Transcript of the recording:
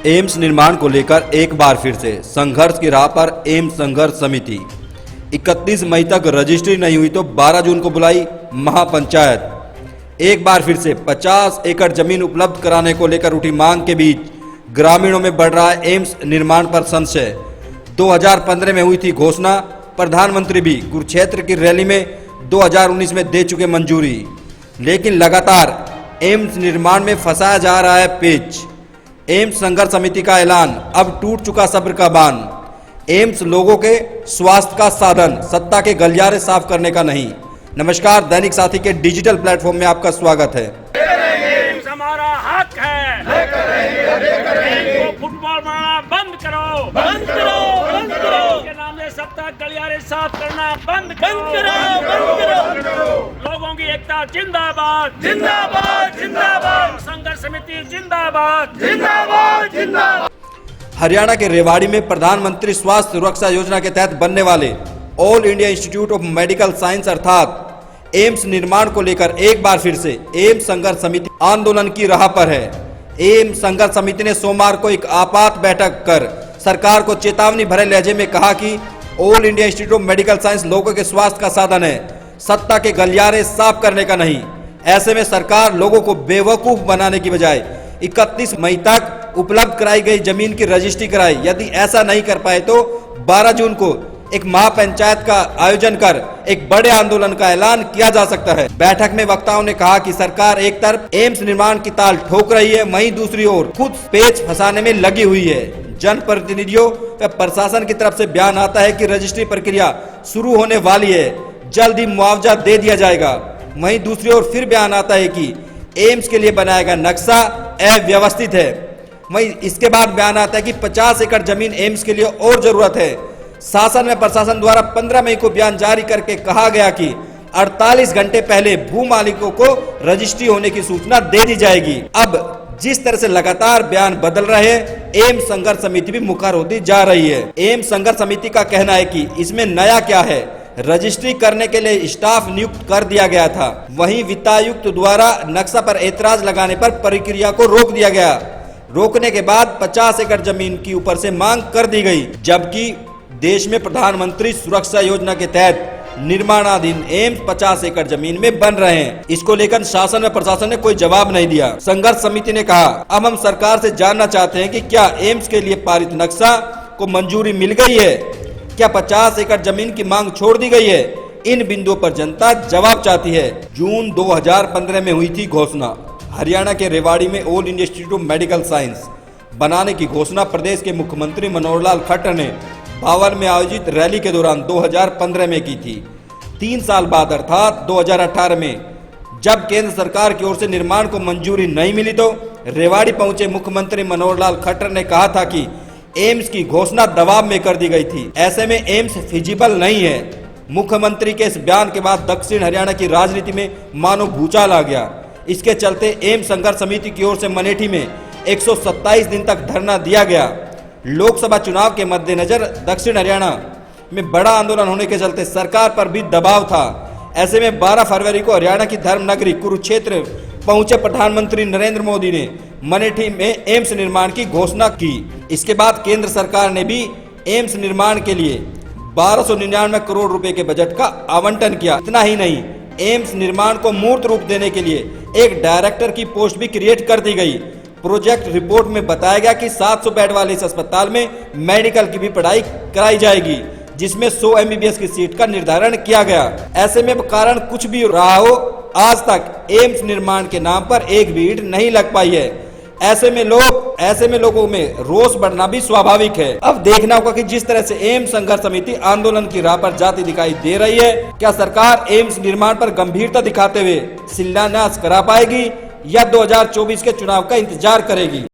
AIIMS निर्माण को लेकर एक बार फिर से संघर्ष की राह पर एम्स संघर्ष समिति। 31 मई तक रजिस्ट्री नहीं हुई तो 12 जून को बुलाई महापंचायत। एक बार फिर से 50 एकड़ जमीन उपलब्ध कराने को लेकर उठी मांग के बीच ग्रामीणों में बढ़ रहा है एम्स निर्माण पर संशय। 2015 में हुई थी घोषणा, प्रधानमंत्री भी कुरुक्षेत्र की रैली में 2019 में दे चुके मंजूरी, लेकिन लगातार एम्स निर्माण में फंसाया जा रहा है पेच। एम्स संघर्ष समिति का ऐलान, अब टूट चुका सब्र का बांध। एम्स लोगों के स्वास्थ्य का साधन, सत्ता के गलियारे साफ करने का नहीं। नमस्कार, दैनिक साथी के डिजिटल प्लेटफॉर्म में आपका स्वागत है। एम्स हमारा हक है, फुटबॉल मारना बंद करो, बंद करो, बंद करो। के नाम से सत्ता गलियारे साफ करना बंद करो, बंद करो। लोगों की एकता जिंदाबाद, जिंदाबाद, जिंदाबाद। संघर्ष समिति जिंदाबाद, जिंदाबाद, जिंदाबाद। हरियाणा के रेवाड़ी में प्रधानमंत्री स्वास्थ्य सुरक्षा योजना के तहत बनने वाले all India institute of medical science अर्थात एम्स निर्माण को लेकर एक बार फिर से एम्स संघर्ष समिति आंदोलन की राह पर है। एम्स संघर्ष समिति ने सोमवार को एक आपात बैठक कर सरकार को चेतावनी भरे लहजे में कहा कि all India institute of medical science लोगों के स्वास्थ्य का साधन है, सत्ता के गलियारे साफ करने का नहीं। ऐसे में सरकार लोगों को बेवकूफ बनाने की बजाय 31 मई तक उपलब्ध कराई गई जमीन की रजिस्ट्री कराई। यदि ऐसा नहीं कर पाए तो 12 जून को एक महापंचायत का आयोजन कर एक बड़े आंदोलन का ऐलान किया जा सकता है। बैठक में वक्ताओं ने कहा कि सरकार एक तरफ एम्स निर्माण की ताल ठोक रही है, वहीं दूसरी ओर खुद पेच फंसाने में लगी हुई है। जनप्रतिनिधियों व प्रशासन की तरफ से बयान आता है कि रजिस्ट्री प्रक्रिया शुरू होने वाली है, जल्द ही मुआवजा दे दिया जाएगा। वहीं दूसरी ओर फिर बयान आता है कि एम्स के लिए बनाया गया नक्शा अव्यवस्थित है। वहीं इसके बाद बयान आता है कि 50 एकड़ जमीन एम्स के लिए और जरूरत है। शासन व प्रशासन द्वारा 15 मई को बयान जारी करके कहा गया कि 48 घंटे पहले भू मालिकों को रजिस्ट्री होने की सूचना दे दी जाएगी। अब जिस तरह से लगातार बयान बदल रहे हैं, एम्स संघर्ष समिति भी मुखर होती जा रही है। एम्स संघर्ष समिति का कहना है कि इसमें नया क्या है, रजिस्ट्री करने के लिए स्टाफ नियुक्त कर दिया गया था, वहीं वित्तायुक्त द्वारा नक्शा पर ऐतराज लगाने पर प्रक्रिया को रोक दिया गया। रोकने के बाद 50 एकड़ जमीन की ऊपर से मांग कर दी गई, जबकि देश में प्रधानमंत्री सुरक्षा योजना के तहत निर्माणाधीन एम्स 50 एकड़ जमीन में बन रहे हैं। इसको लेकर शासन व प्रशासन ने कोई जवाब नहीं दिया। संघर्ष समिति ने कहा, अब हम सरकार से जानना चाहते हैं कि क्या एम्स के लिए पारित नक्शा को मंजूरी मिल गई है, क्या 50 एकड़ जमीन की मांग छोड़ दी गई है। इन बिंदुओं पर जनता जवाब चाहती है। जून 2015 में हुई थी घोषणा। हरियाणा के रेवाड़ी में all India institute of medical science बनाने की घोषणा प्रदेश के मुख्यमंत्री मनोहर लाल खट्टर ने भावर में आयोजित रैली के दौरान 2015 में की थी। 3 साल बाद अर्थात 2018 में जब केंद्र सरकार की ओर से निर्माण को मंजूरी नहीं मिली तो रेवाड़ी पहुंचे मुख्यमंत्री मनोहर लाल खट्टर ने कहा था कि एम्स की घोषणा दबाव में कर दी गई थी, ऐसे में एम्स फिजिबल नहीं है। मुख्यमंत्री के इस बयान के बाद दक्षिण हरियाणा की राजनीति में मानो भूचाल आ गया। इसके चलते एम्स संघर्ष समिति की ओर से मनेठी में 127 दिन तक धरना दिया गया। लोकसभा चुनाव के मद्देनजर दक्षिण हरियाणा में बड़ा आंदोलन होने के चलते सरकार पर भी दबाव था। ऐसे में 12 फरवरी को हरियाणा की धर्म नगरी कुरुक्षेत्र पहुंचे प्रधानमंत्री नरेंद्र मोदी ने मनेठी में एम्स निर्माण की घोषणा की। इसके बाद केंद्र सरकार ने भी एम्स निर्माण के लिए 1299 करोड़ रुपए के बजट का आवंटन किया। इतना ही नहीं, एम्स निर्माण को मूर्त रूप देने के लिए एक डायरेक्टर की पोस्ट भी क्रिएट कर दी गई। प्रोजेक्ट रिपोर्ट में बताया गया कि 700 बेड वाले इस अस्पताल में मेडिकल की भी पढ़ाई कराई जाएगी, जिसमें 100 MBBS की सीट का निर्धारण किया गया। ऐसे में कारण कुछ भी रहा हो, आज तक एम्स निर्माण के नाम पर एक भी ईंट नहीं लग पाई है। ऐसे में लोगों में रोष बढ़ना भी स्वाभाविक है। अब देखना होगा कि जिस तरह से एम्स संघर्ष समिति आंदोलन की राह पर जाती दिखाई दे रही है, क्या सरकार एम्स निर्माण पर गंभीरता दिखाते हुए शिलान्यास करा पाएगी या 2024 के चुनाव का इंतजार करेगी।